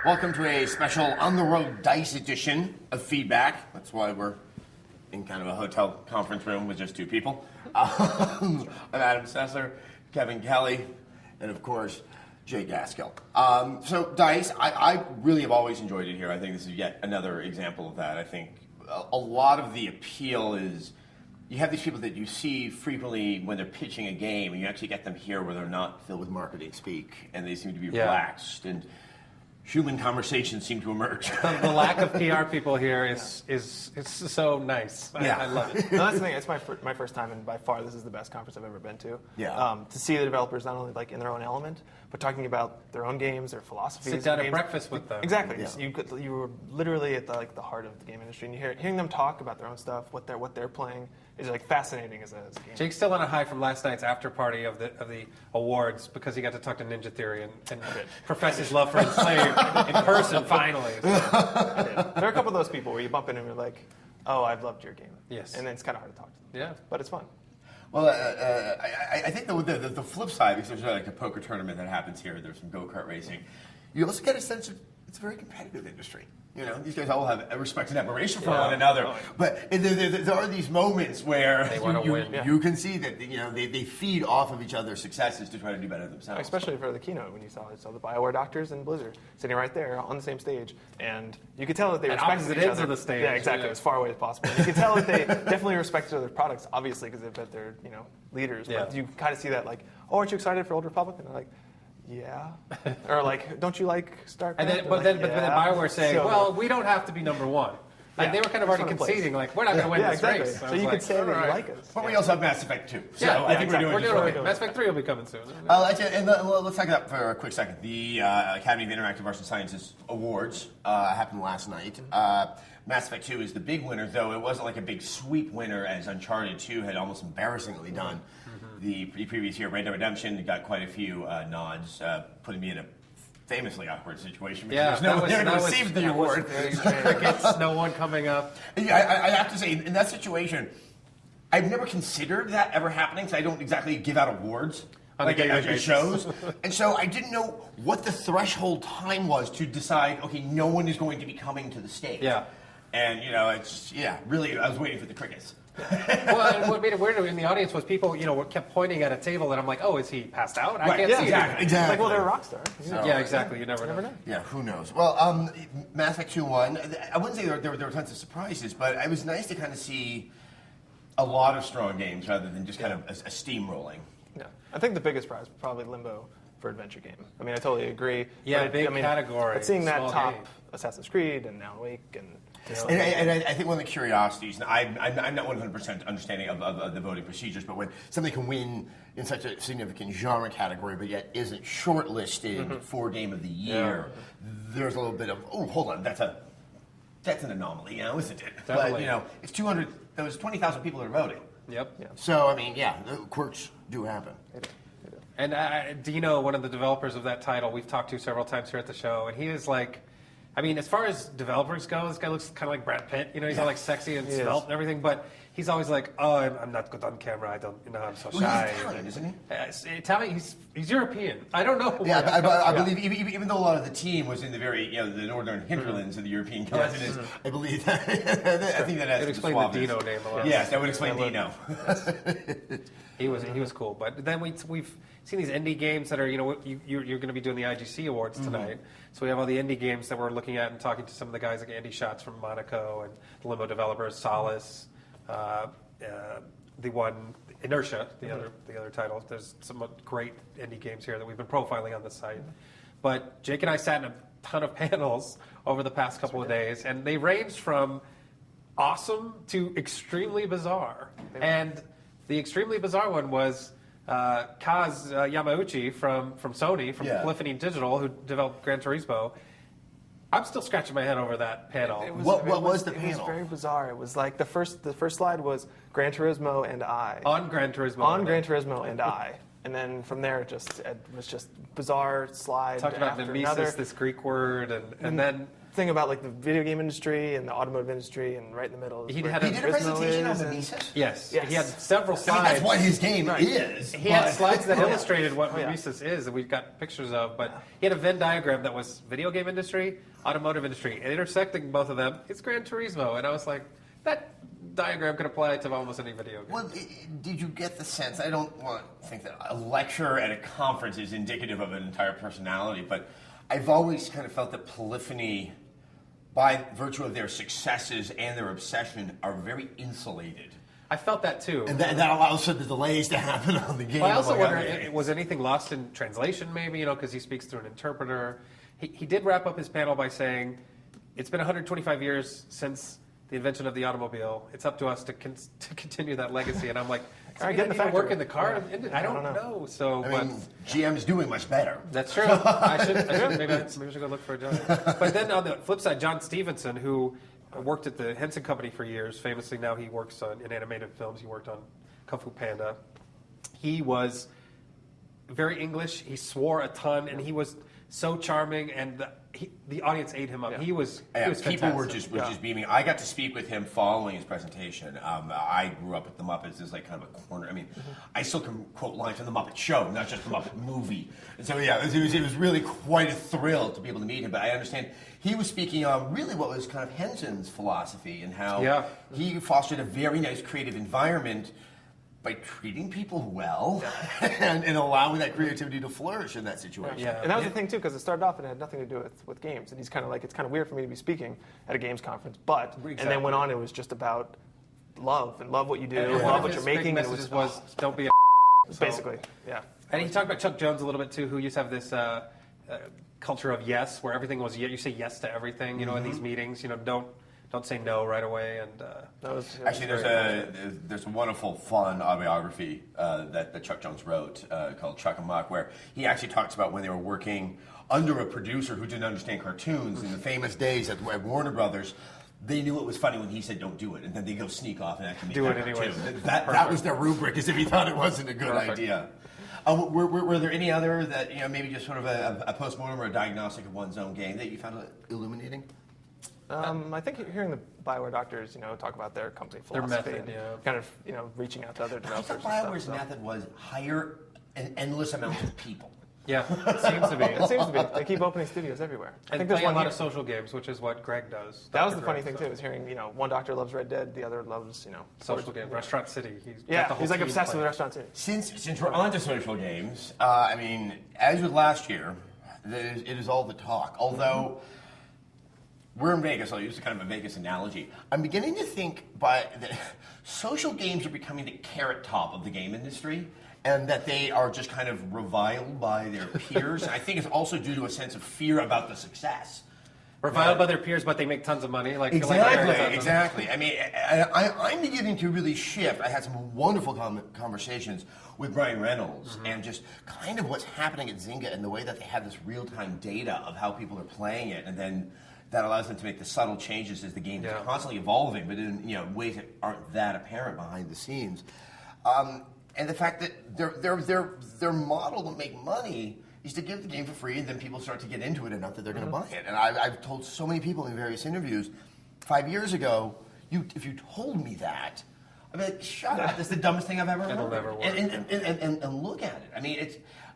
Welcome to a special on-the-road D.I.C.E edition of Feedback. That's why we're in kind of a hotel conference room with just two people. I'm Adam Sessler, Kevin Kelly, and of course, Jay Gaskill. So D.I.C.E, I really have always enjoyed it here. I think this is yet another example of that. I think a lot of the appeal is you have these people that you see frequently when they're pitching a game, and you actually get them here where they're not filled with marketing speak, and they seem to be relaxed, and human conversations seem to emerge. The lack of PR people here is so nice. I love it. No, that's the thing. It's my first time, and by far this is the best conference I've ever been to. Yeah. To see the developers not only like in their own element, but talking about their own games, their philosophies. Sit down games. at breakfast with them. Exactly. Yeah. You were literally at the heart of the game industry, and hearing them talk about their own stuff, what they're playing, is like fascinating as a game. Jake's still on a high from last night's after party of the awards because he got to talk to Ninja Theory and profess his love for Enslaved in person finally. There are a couple of those people where you bump into them and you're like, oh, I've loved your game. Yes. And then it's kind of hard to talk to them. Yeah. But it's fun. Well, I think the flip side, because there's like a poker tournament that happens here, there's some go-kart racing, you also get a sense of it's a very competitive industry. You know, these guys all have respect and admiration for one another. But there are these moments where they want to win. You can see that they feed off of each other's successes to try to do better themselves. Especially for the keynote when you saw the BioWare doctors and Blizzard sitting right there on the same stage, and you could tell that they respected opposite each ends other. of the stage. Yeah, exactly, as far away as possible. You could tell that they definitely respected other products, obviously, because they're leaders. Yeah. But you kind of see that like, oh, aren't you excited for Old Republic? And they're like, yeah. Or like, don't you like StarCraft? And but then BioWare saying, well, we don't have to be number one. Like they were kind of already conceding, like we're not going to win this race. So you could say that you like us. But we also have Mass Effect 2. So I think we're doing it. Mass Effect 3 will be coming soon. Let's talk about for a quick second. The Academy of Interactive Arts and Sciences Awards happened last night. Mass Effect 2 is the big winner, though it wasn't like a big sweep winner as Uncharted 2 had almost embarrassingly done. The previous year, Red Dead Redemption got quite a few nods, putting me in a famously awkward situation because there's no one there to receive the award. Crickets, no one coming up. Yeah, I have to say, in that situation, I've never considered that ever happening, because I don't exactly give out awards at shows. And so I didn't know what the threshold time was to decide, okay, no one is going to be coming to the stage. Yeah. And, really, I was waiting for the crickets. Well, and what made it weird in the audience was people, kept pointing at a table, and I'm like, oh, is he passed out? I can't see exactly. Like, well, they're a rock star. So, yeah, exactly. You never know. Yeah, who knows? Well, Mass Effect 2 won. I wouldn't say there were tons of surprises, but it was nice to kind of see a lot of strong games rather than just kind of a steamrolling. Yeah, I think the biggest prize was probably Limbo for adventure game. I mean, I totally agree. Yeah, big category. But seeing that top game. Assassin's Creed and Now Awake and... And I think one of the curiosities, and I'm not 100% understanding of the voting procedures, but when something can win in such a significant genre category, but yet isn't shortlisted for Game of the Year, there's a little bit of, oh, hold on, that's an anomaly, isn't it? Definitely. But, it's 200, there was 20,000 people that are voting. Yep. Yeah. So, I mean, the quirks do happen. And do you know one of the developers of that title we've talked to several times here at the show, and he is like, I mean, as far as developers go, this guy looks kind of like Brad Pitt. He's all like sexy and svelte and everything, but he's always like, oh, I'm not good on camera. I don't, I'm so shy. He's Italian, isn't he? Italian. He's European. I don't know. Yeah, I believe even though a lot of the team was in the very, the northern hinterlands of the European continent, I believe that. I think that has to explain the Dino name a lot. Yes, that would explain Dino. He was cool, but then we've seen these indie games that are, you're going to be doing the IGC awards tonight. So we have all the indie games that we're looking at and talking to some of the guys like Andy Schatz from Monaco and the Limbo developers, Solace, the one Inertia, the other title. There's some great indie games here that we've been profiling on the site. But Jake and I sat in a ton of panels over the past couple of days, and they ranged from awesome to extremely bizarre. And the extremely bizarre one was Kaz Yamauchi from Sony, from Polyphony Digital, who developed Gran Turismo. I'm still scratching my head over that panel. What was the panel? It was very bizarre. It was like the first slide was Gran Turismo and I. On Gran Turismo. On Gran Turismo and I. And then from there, it was just bizarre slide. Talked about after mimesis, another. this Greek word, and then thing about like the video game industry and the automotive industry, and right in the middle. Is He where had He did a Gizmo presentation on is, and- Mimesis. Yes. Yes. He had several I mean, slides. that's what his game is. He had but- slides that Oh, yeah. illustrated what Oh, yeah. Mimesis is, and we've got pictures of. But he had a Venn diagram that was video game industry, automotive industry, and intersecting both of them is Gran Turismo. And I was like, that diagram could apply to almost any video game. Well, did you get the sense? I don't want to think that a lecture at a conference is indicative of an entire personality, but I've always kind of felt that Polyphony, by virtue of their successes and their obsession, are very insulated. I felt that too. And that allows for the delays to happen on the game. Well, I also among wonder, other things. was anything lost in translation, maybe, because he speaks through an interpreter. He did wrap up his panel by saying, it's been 125 years since the invention of the automobile. It's up to us to continue that legacy. And I'm like, All right, get in the to work factory. in the car? Yeah. I don't know. So, I mean, GM's doing much better. that's true. Maybe I should go look for a job. But then on the flip side, John Stevenson, who worked at the Henson Company for years, famously now he works in animated films. He worked on Kung Fu Panda. He was very English. He swore a ton, and he was so charming, and the audience ate him up. Yeah. He was Yeah, fantastic. people were just beaming. I got to speak with him following his presentation. I grew up with the Muppets as like kind of a corner. I mean, I still can quote lines from the Muppet Show, not just the Muppet movie. And so yeah, it was really quite a thrill to be able to meet him. But I understand he was speaking on really what was kind of Henson's philosophy and how he fostered a very nice creative environment by treating people well and allowing that creativity to flourish in that situation. Yeah. And that was the thing too, because it started off and it had nothing to do with games. And he's kind of like, it's kind of weird for me to be speaking at a games conference, but and then went on. It was just about love and love what you do, And love one of what his you're big making. And it messages was don't be a basically, yeah. And he talked about Chuck Jones a little bit too, who used to have this culture of yes, where everything was you say yes to everything. In these meetings, don't say no right away. And That was Actually, there's a wonderful, fun autobiography that Chuck Jones wrote called Chuck Amok, where he actually talks about when they were working under a producer who didn't understand cartoons in the famous days at Warner Brothers. They knew it was funny when he said don't do it, and then they go sneak off and actually make Do that it anyways. cartoon. That was their rubric, as if he thought it wasn't a good idea. Were there any other that maybe just sort of a postmortem or a diagnostic of one's own game that you found illuminating? I think hearing the Bioware doctors, talk about their company Their philosophy, method, and kind of, reaching out to other I developers. thought BioWare's method was hire an endless amount of people. yeah, it seems to be. It seems to be. They keep opening studios everywhere. I And think there's play a one lot here. of social games, which is what Greg does. That was the Dr. funny Greg, thing too, is hearing, one doctor loves Red Dead, the other loves, Social game, Restaurant City. He's like obsessed with Restaurant City. Since we're on to social games, I mean, as with last year, it is all the talk. Although we're in Vegas, I'll use kind of a Vegas analogy. I'm beginning to think that social games are becoming the carrot top of the game industry, and that they are just kind of reviled by their peers. And I think it's also due to a sense of fear about the success. Reviled by their peers, but they make tons of money. Exactly. I mean, I'm beginning to really shift. I had some wonderful conversations with Brian Reynolds and just kind of what's happening at Zynga and the way that they have this real-time data of how people are playing it, and then that allows them to make the subtle changes as the game is constantly evolving, but in ways that aren't that apparent behind the scenes. And the fact that their model to make money is to give the game for free, and then people start to get into it enough that they're going to buy it. And I've told so many people in various interviews, 5 years ago, if you told me that, I'd be like, shut up, that's the dumbest thing I've ever heard. It'll never work. And look at it. I mean,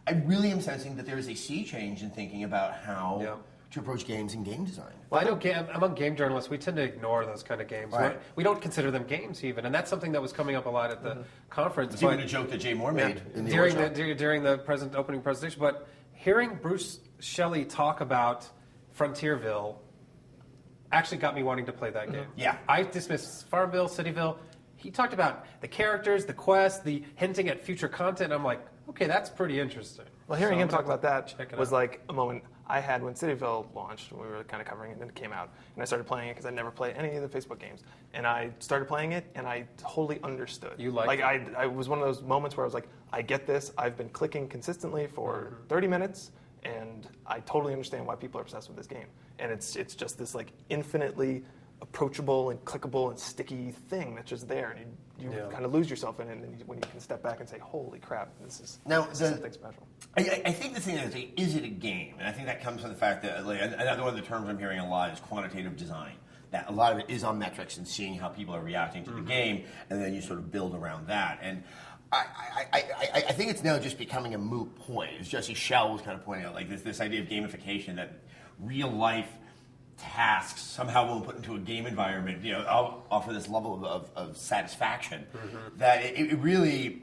I really am sensing that there is a sea change in thinking about how to approach games and game design. Well, I know among game journalists, we tend to ignore those kind of games. Right. We don't consider them games even, and that's something that was coming up a lot at the conference. It's even a joke that Jay Moore made in the during the opening presentation. But hearing Bruce Shelley talk about Frontierville actually got me wanting to play that game. Yeah. I dismissed Farmville, Cityville. He talked about the characters, the quest, the hinting at future content. I'm like, okay, that's pretty interesting. Well, hearing him I'm talk gonna about check that it was out. like a moment I had when Cityville launched, when we were kind of covering it, and it came out. And I started playing it because I never played any of the Facebook games. And I started playing it, and I totally understood. You liked it? I was one of those moments where I was like, I get this. I've been clicking consistently for 30 minutes, and I totally understand why people are obsessed with this game. And it's just this like infinitely approachable and clickable and sticky thing that's just there, and kind of lose yourself in it, and then when you can step back and say, "Holy crap, this is something special." I think the thing is it a game? And I think that comes from the fact that another one of the terms I'm hearing a lot is quantitative design. That a lot of it is on metrics and seeing how people are reacting to the game, and then you sort of build around that. And I think it's now just becoming a moot point. As Jesse Schell was kind of pointing out, like this idea of gamification, that real life tasks somehow will put into a game environment, offer this level of satisfaction. That it really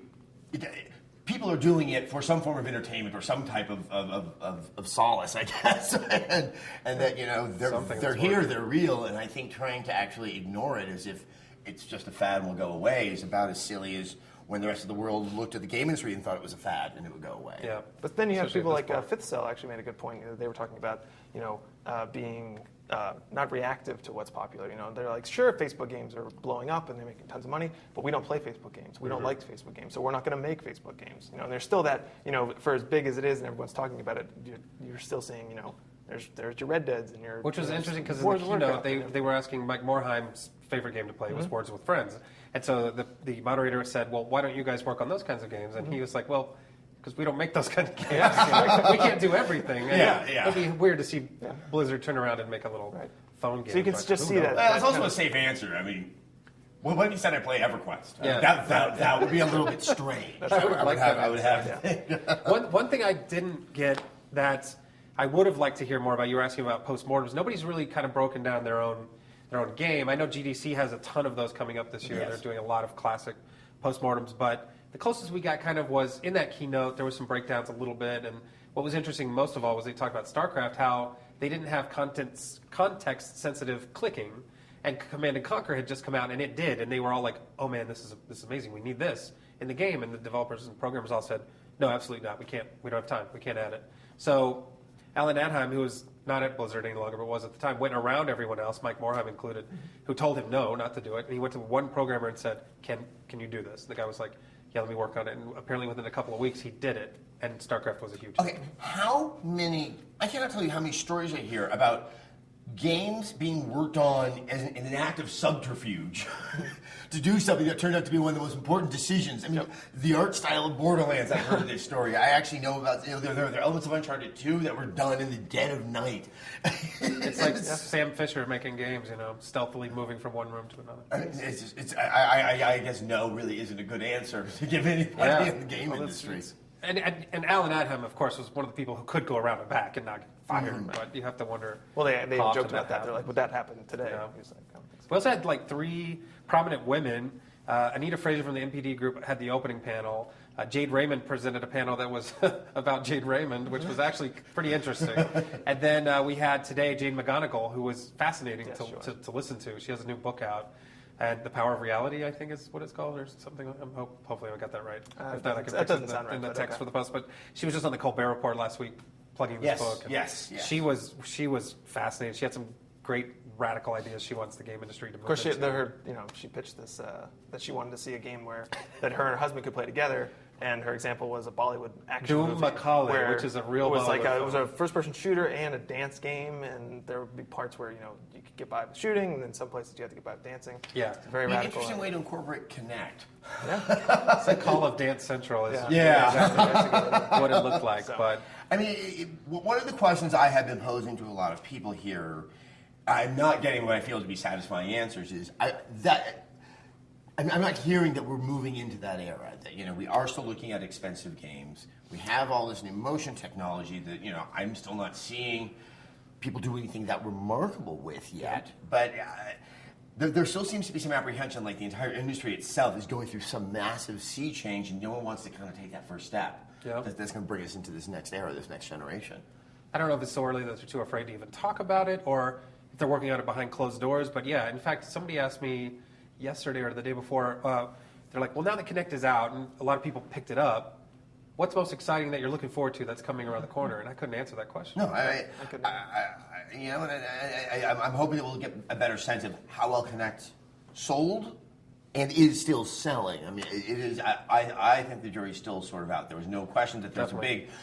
people are doing it for some form of entertainment or some type of solace, I guess, and that they're here, they're real, and I think trying to actually ignore it as if it's just a fad and will go away is about as silly as when the rest of the world looked at the game industry and thought it was a fad and it would go away. Yeah, but then you have people like Fifth Cell actually made a good point. They were talking about being not reactive to what's popular. They're like, sure, Facebook games are blowing up and they're making tons of money, but we don't play Facebook games. We don't like Facebook games, so we're not going to make Facebook games. And there's still that, for as big as it is and everyone's talking about it, you're still seeing, there's your Red Deads and your. Which was interesting because in the keynote they were asking Mike Morhaim's favorite game to play was Words with Friends, and so the moderator said, well, why don't you guys work on those kinds of games? And he was like, well, because we don't make those kind of games. We can't do everything. And it'd be weird to see Blizzard turn around and make a little phone game. So you can just see that. Well, it's also a safe answer. I mean, what if you said I play EverQuest? Yeah. That would be a little bit strange. I would have. One thing I didn't get that I would have liked to hear more about, you were asking about postmortems. Nobody's really kind of broken down their own game. I know GDC has a ton of those coming up this year. They're doing a lot of classic postmortems, but the closest we got kind of was in that keynote. There was some breakdowns a little bit, and what was interesting most of all was they talked about StarCraft, how they didn't have context-sensitive clicking, and Command & Conquer had just come out, and it did, and they were all like, oh man, this is amazing. We need this in the game, and the developers and programmers all said, no, absolutely not. We don't have time. We can't add it. So Alan Adheim, who was not at Blizzard any longer, but was at the time, went around everyone else, Mike Morhaim included, who told him no, not to do it. And he went to one programmer and said, can you do this? And the guy was like, yeah, let me work on it. And apparently within a couple of weeks, he did it. And StarCraft was a huge hit. Okay, I cannot tell you how many stories I hear about games being worked on in an act of subterfuge to do something that turned out to be one of the most important decisions. I mean, the art style of Borderlands, I've heard this story. I actually know about, there are elements of Uncharted 2 that were done in the dead of night. It's like Sam Fisher making games, stealthily moving from one room to another. I guess no really isn't a good answer to give anybody in the game industry. And Alan Adheim, of course, was one of the people who could go around and back and not get fired, but you have to wonder. Well, they joked about that. They're like, would that happen today? Yeah. He was like, I don't think so. We also had like 3 prominent women. Anita Fraser from the NPD group had the opening panel. Jade Raymond presented a panel that was about Jade Raymond, which was actually pretty interesting. And then we had today Jane McGonigal, who was fascinating to listen to. She has a new book out. And The Power of Reality, I think is what it's called, or something. Hopefully I got that right. If not, I can fix it in the text for the post. But she was just on the Colbert Report last week, plugging this book. Yes. She was fascinating. She had some great radical ideas she wants the game industry to move into. Of course, she pitched this that she wanted to see a game that her and her husband could play together. And her example was a Bollywood action movie. Doom Macaulay, which is a real Bollywood it was a first-person shooter and a dance game, and there would be parts where you could get by with shooting, and then some places you have to get by with dancing. Yeah, it's a very radical. Interesting way to incorporate Connect. Yeah, it's like Call of Dance Central. Exactly what it looked like. But I mean, one of the questions I have been posing to a lot of people here, I'm not getting what I feel to be satisfying answers. I'm not hearing that we're moving into that era. That we are still looking at expensive games. We have all this new motion technology that I'm still not seeing people do anything that remarkable with yet. But there still seems to be some apprehension, like the entire industry itself is going through some massive sea change, and no one wants to kind of take that first step. Yeah. That's going to bring us into this next era, this next generation. I don't know if it's so early that they're too afraid to even talk about it, or if they're working on it behind closed doors. But yeah, in fact, somebody asked me yesterday or the day before, they're like, well, now that Kinect is out and a lot of people picked it up, what's most exciting that you're looking forward to that's coming around the corner? And I couldn't answer that question. No, I'm hoping that we'll get a better sense of how well Kinect sold and is still selling. I mean, it is. I think the jury's still sort of out. There was no question that there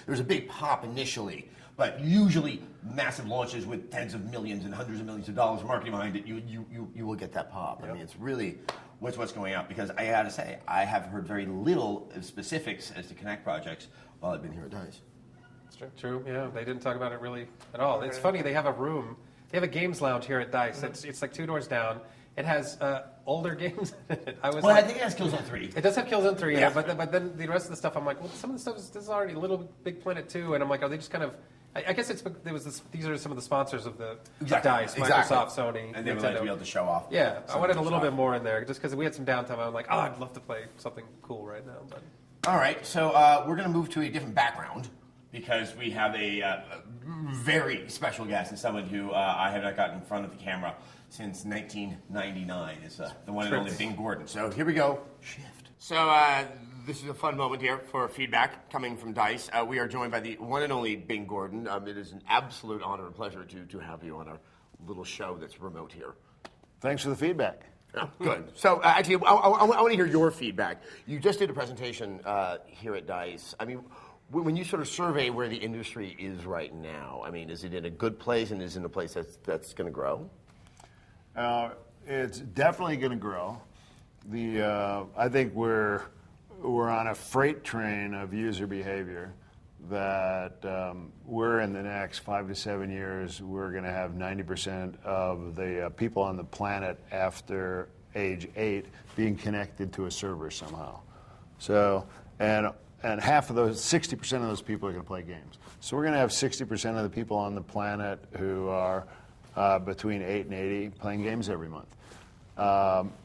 was a big pop initially. But usually, massive launches with tens of millions and hundreds of millions of dollars of marketing behind it, you will get that pop. I mean, it's really what's going on? Because I got to say, I have heard very little specifics as to Connect projects while I've been here at D.I.C.E. True, yeah. They didn't talk about it really at all. It's funny, they have a room, they have a games lounge here at D.I.C.E. It's like 2 doors down. It has older games in it. I think it has Killzone 3. It does have Killzone 3 in Yeah. it, but then the rest of the stuff, I'm like, well, some of the stuff is already Little Big Planet 2, and I'm like, are they just kind of... I guess these are some of the sponsors of the D.I.C.E. Microsoft, Sony, and they would Nintendo. like to be able to show off. Yeah, I wanted a little bit more in there, just because we had some downtime. I'm like, oh, I'd love to play something cool right now. But All right, so we're going to move to a different background because we have a very special guest and someone who I have not gotten in front of the camera since 1999. Is the one and only Bing Gordon. So here we go. Shift. So this is a fun moment here for feedback coming from D.I.C.E. We are joined by the one and only Bing Gordon. It is an absolute honor and pleasure to have you on our little show that's remote here. Thanks for the feedback. Oh, good. So actually, I want to hear your feedback. You just did a presentation here at D.I.C.E. I mean, when you sort of survey where the industry is right now, I mean, is it in a good place and is it in a place that's going to grow? It's definitely going to grow. I think we're on a freight train of user behavior that we're in the next 5 to 7 years, we're going to have 90% of the people on the planet after age 8 being connected to a server somehow. So, and half of those, 60% of those people are going to play games. So we're going to have 60% of the people on the planet who are between 8 and 80 playing games every month.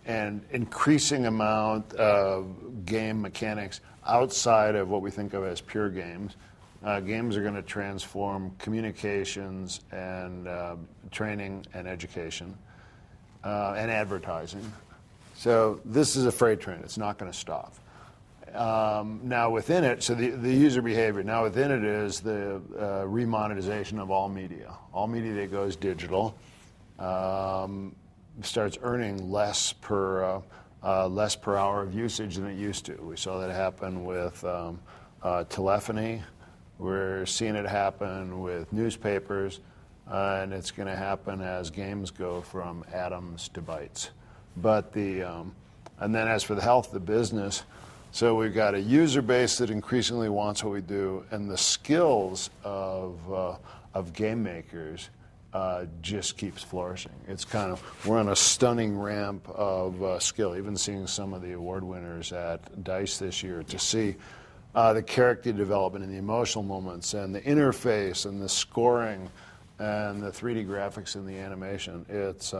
And increasing amount of game mechanics outside of what we think of as pure games. Games are going to transform communications and training and education and advertising. So this is a freight train. It's not going to stop. Now within it, so the user behavior, now within it is the remonetization of all media. All media that goes digital starts earning less per hour of usage than it used to. We saw that happen with telephony. We're seeing it happen with newspapers, and it's going to happen as games go from atoms to bytes. But and then as for the health of the business, so we've got a user base that increasingly wants what we do, and the skills of game makers just keeps flourishing. It's kind of, we're on a stunning ramp of skill, even seeing some of the award winners at D.I.C.E. this year to see the character development and the emotional moments and the interface and the scoring and the 3D graphics and the animation. It's,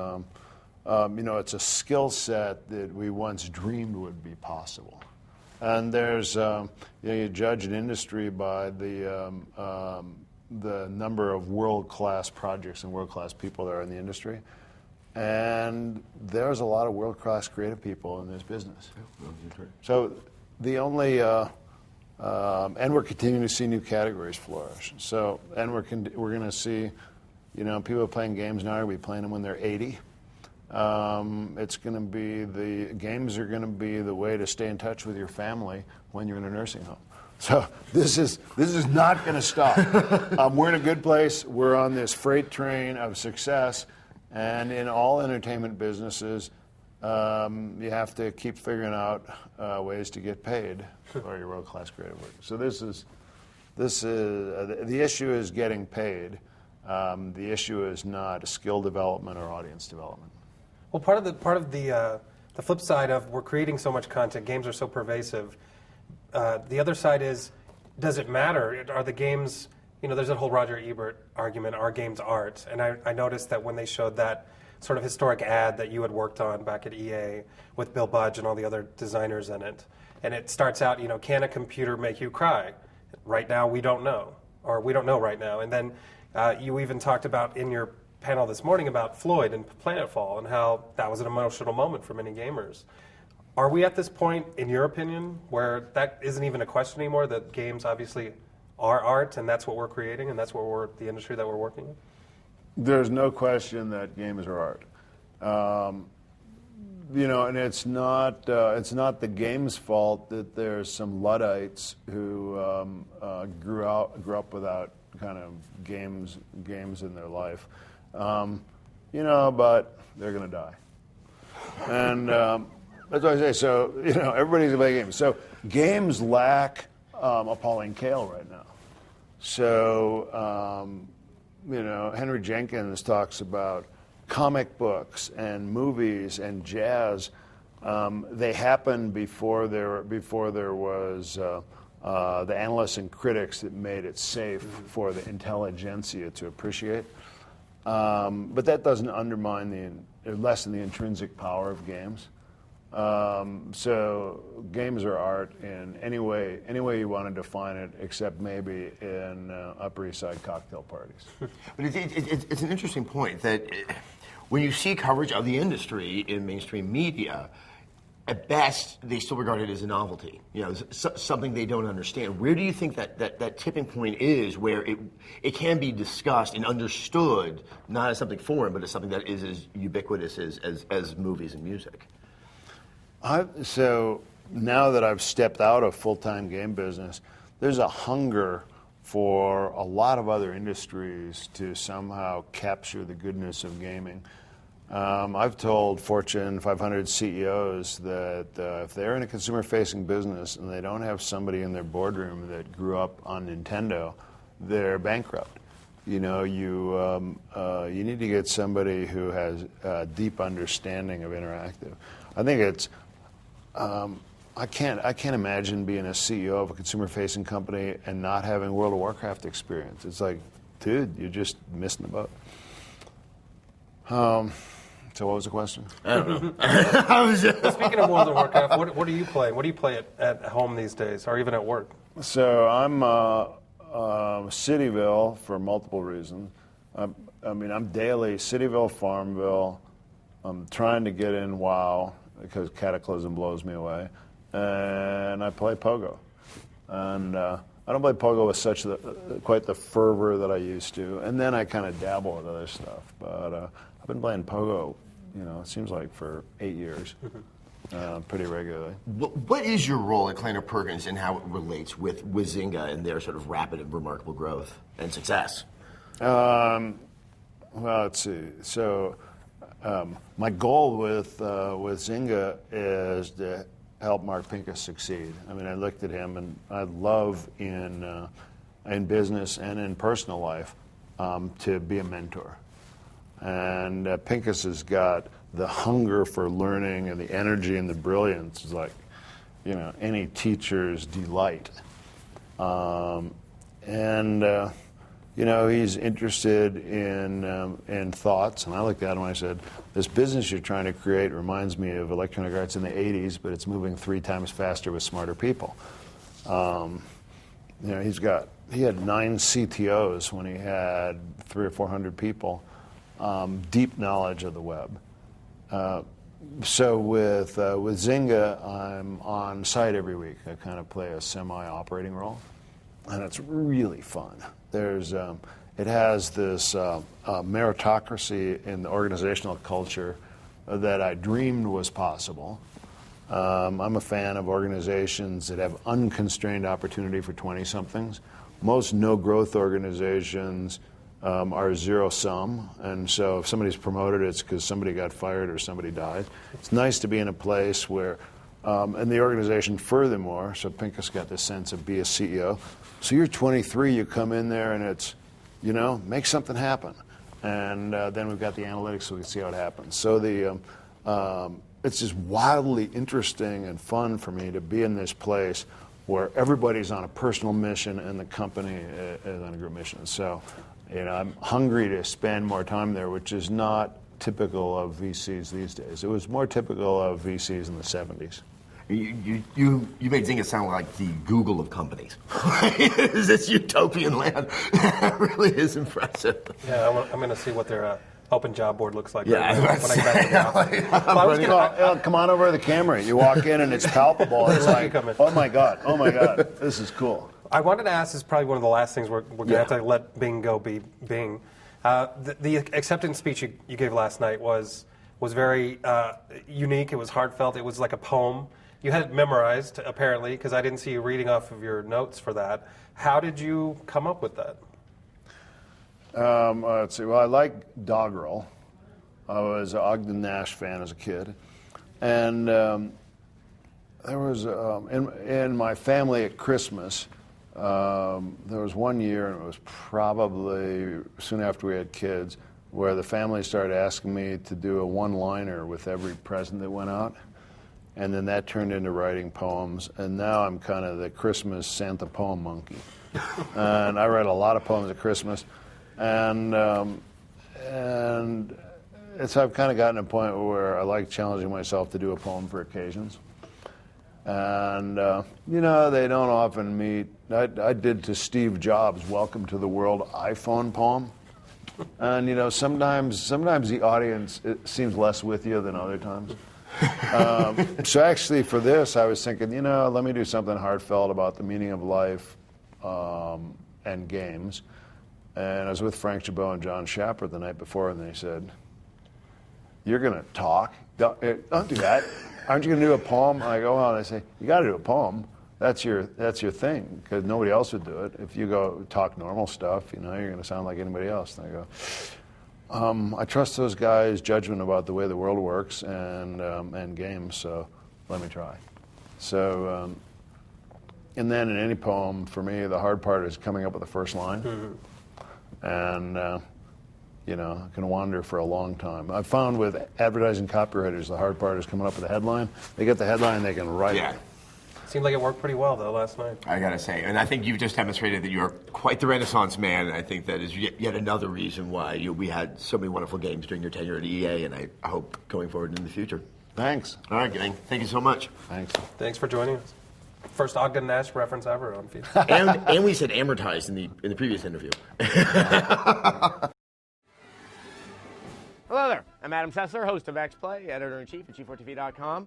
it's a skill set that we once dreamed would be possible. And there's, you judge an industry by the number of world-class projects and world-class people that are in the industry. And there's a lot of world-class creative people in this business. So the only, and we're continuing to see new categories flourish. So, and we're going to see, people playing games now are going to be playing them when they're 80. It's going to be, the games are going to be the way to stay in touch with your family when you're in a nursing home. So this is not going to stop. We're in a good place. We're on this freight train of success, and in all entertainment businesses, you have to keep figuring out ways to get paid for your world-class creative work. So the issue is getting paid. The issue is not skill development or audience development. Well, part of the flip side of we're creating so much content, games are so pervasive. The other side is, does it matter? Are the games, there's that whole Roger Ebert argument, are games art? And I noticed that when they showed that sort of historic ad that you had worked on back at EA with Bill Budge and all the other designers in it, and it starts out, can a computer make you cry? Right now, we don't know, or we don't know right now. And then you even talked about in your panel this morning about Floyd and Planetfall and how that was an emotional moment for many gamers. Are we at this point, in your opinion, where that isn't even a question anymore, that games obviously are art and that's what we're creating and that's what the industry that we're working in? There's no question that games are art. And it's not the game's fault that there's some Luddites who grew up without kind of games in their life. But they're going to die. And That's what I say. So, everybody's going to play games. So games lack a Pauline Kael right now. So, Henry Jenkins talks about comic books and movies and jazz. They happened before there was the analysts and critics that made it safe for the intelligentsia to appreciate. But that doesn't lessen the intrinsic power of games. So games are art in any way you want to define it, except maybe in Upper East Side cocktail parties. But it's an interesting point that when you see coverage of the industry in mainstream media, at best, they still regard it as a novelty, something they don't understand. Where do you think that tipping point is where it can be discussed and understood, not as something foreign, but as something that is as ubiquitous as movies and music? So now that I've stepped out of full-time game business, there's a hunger for a lot of other industries to somehow capture the goodness of gaming. I've told Fortune 500 CEOs that if they're in a consumer-facing business and they don't have somebody in their boardroom that grew up on Nintendo, they're bankrupt. You need to get somebody who has a deep understanding of interactive. I think it's I can't imagine being a CEO of a consumer-facing company and not having World of Warcraft experience. It's like, dude, you're just missing the boat. So what was the question? I don't know. Speaking of World of Warcraft, what are you playing? What do you play at home these days, or even at work? So I'm Cityville for multiple reasons. I'm daily Cityville, Farmville. I'm trying to get in WoW because Cataclysm blows me away, and I play Pogo. And I don't play Pogo with quite the fervor that I used to. And then I kind of dabble with other stuff. But I've been playing Pogo, it seems like for 8 years, pretty regularly. What is your role at Kleiner Perkins and how it relates with Zynga and their sort of rapid and remarkable growth and success? Well, let's see. So my goal with Zynga is to help Mark Pincus succeed. I looked at him, and I love in business and in personal life to be a mentor. And Pincus has got the hunger for learning and the energy and the brilliance. It's like, any teacher's delight. He's interested in thoughts. And I looked at him and I said, this business you're trying to create reminds me of Electronic Arts in the 80s, but it's moving 3 times faster with smarter people. He had 9 CTOs when he had 300 or 400 people. Deep knowledge of the web. So with Zynga, I'm on site every week. I kind of play a semi-operating role, and it's really fun. It has this meritocracy in the organizational culture that I dreamed was possible. I'm a fan of organizations that have unconstrained opportunity for 20-somethings. Most no-growth organizations are zero-sum, and so if somebody's promoted, it's because somebody got fired or somebody died. It's nice to be in a place where, and the organization furthermore, so Pincus got this sense of be a CEO. So you're 23, you come in there and it's, make something happen. And then we've got the analytics so we can see how it happens. So it's just wildly interesting and fun for me to be in this place where everybody's on a personal mission and the company is on a group mission. So, I'm hungry to spend more time there, which is not typical of VCs these days. It was more typical of VCs in the 70s. You made Zynga sound like the Google of companies. It's this utopian land. That really is impressive. Yeah, I'm going to see what their open job board looks like. Yeah, right when I get back to the office. Come on over to the camera. You walk in and it's palpable. It's like, oh my God, this is cool. I wanted to ask, this is probably one of the last things we're going to have to let Bing go be Bing. The acceptance speech you gave last night was very unique. It was heartfelt. It was like a poem. You had it memorized, apparently, because I didn't see you reading off of your notes for that. How did you come up with that? Let's see. Well, I like Doggerel. I was an Ogden Nash fan as a kid. And There was in my family at Christmas. There was one year, and it was probably soon after we had kids, where the family started asking me to do a one-liner with every present that went out, and then that turned into writing poems. And now I'm kind of the Christmas Santa poem monkey, and I write a lot of poems at Christmas, and it's I've kind of gotten to a point where I like challenging myself to do a poem for occasions. And, they don't often meet. I did to Steve Jobs' Welcome to the World iPhone poem. And, sometimes the audience it seems less with you than other times. So actually for this, I was thinking, let me do something heartfelt about the meaning of life and games. And I was with Frank Chabot and John Schapper the night before, and they said, "You're going to talk? Don't do that. Aren't you going to do a poem?" I go, "Well," they say, "You got to do a poem. That's your thing, because nobody else would do it. If you go talk normal stuff, you're going to sound like anybody else." And I go, "I trust those guys' judgment about the way the world works and games, so let me try." So, and then in any poem, for me, the hard part is coming up with the first line, and I can wander for a long time. I've found with advertising copywriters, the hard part is coming up with a headline. They get the headline, they can write it. Seemed like it worked pretty well, though, last night. I gotta say, and I think you've just demonstrated that you're quite the Renaissance man, and I think that is yet another reason why we had so many wonderful games during your tenure at EA, and I hope going forward in the future. Thanks. All right, gang. Thank you so much. Thanks. Thanks for joining us. First Ogden Nash reference ever on feed. and we said amortized in the previous interview. Hello there. I'm Adam Sessler, host of X-Play, editor-in-chief at G4TV.com.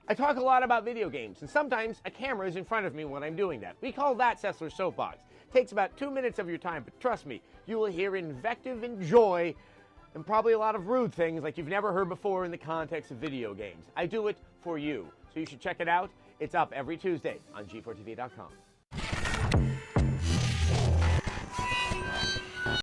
I talk a lot about video games, and sometimes a camera is in front of me when I'm doing that. We call that Sessler's Soapbox. It takes about 2 minutes of your time, but trust me, you will hear invective and joy, and probably a lot of rude things like you've never heard before in the context of video games. I do it for you, so you should check it out. It's up every Tuesday on G4TV.com.